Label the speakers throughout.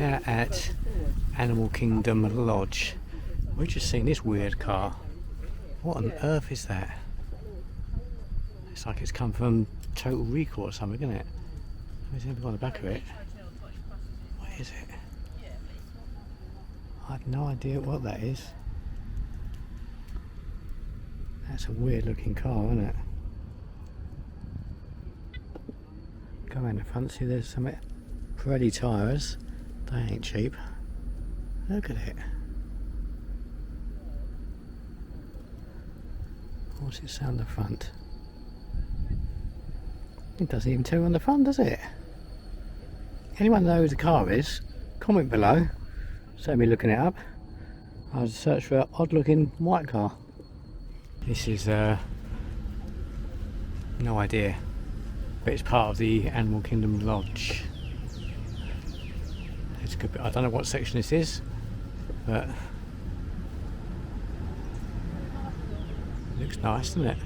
Speaker 1: now at Animal Kingdom Lodge. We've just seen this weird car. What on earth is that? It's like it's come from Total Recall or something, isn't it? There's anything on the back of it. What is it? I have no idea what that is. That's a weird looking car, isn't it? Go around the front, see there's some Pirelli tyres. They ain't cheap. Look at it. What's it say on the front? It doesn't even tell you on the front, does it? Anyone know who the car is? Comment below. Save me looking it up. I'll search for an odd looking white car. This is no idea, but it's part of the Animal Kingdom Lodge. It's good. I don't know what section this is, but it looks nice, doesn't it?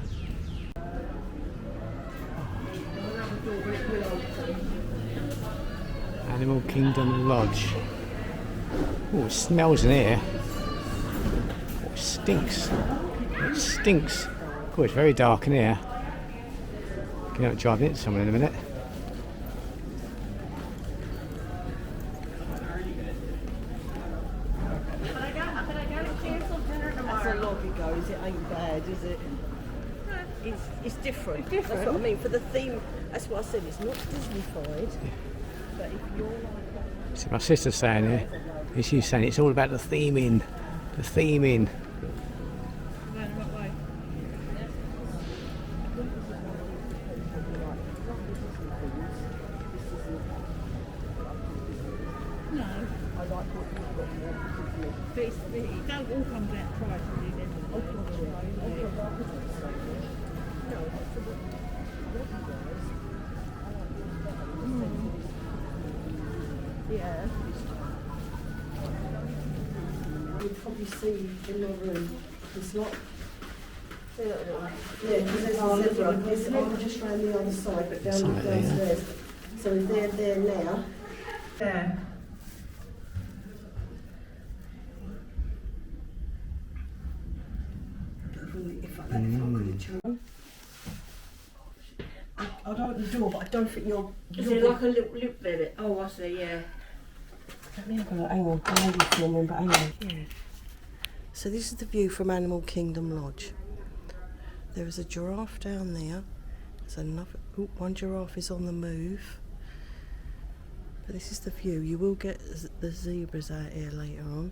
Speaker 1: Animal Kingdom Lodge. Oh, it smells in here. Oh, it stinks. It stinks. Oh, it's very dark in here. Going to drive into someone in a minute.
Speaker 2: That's a long ago, is it? Ain't bad, is it? It's different. That's what I mean. For the theme, that's what I said. It's not Disney-fied. But if you're like
Speaker 1: See, my sister's saying here, she's saying it's all about the theming. The theming.
Speaker 3: But it don't all come down price, really, then.
Speaker 2: yeah. You'll probably see in your room. It's not. Yeah, because there's a zebra. There's a zebra just round the other side, but downstairs. So they're there now.
Speaker 3: Yeah.
Speaker 2: I don't open the door, but I don't think you're.
Speaker 3: Is it like a little loop there? Oh, I see, yeah.
Speaker 2: Let me have a look. Hang on, I know you're filming, but hang on. Yeah. So this is the view from Animal Kingdom Lodge. There is a giraffe down there. There's another. Oh, one giraffe is on the move. But this is the view. You will get the zebras out here later on.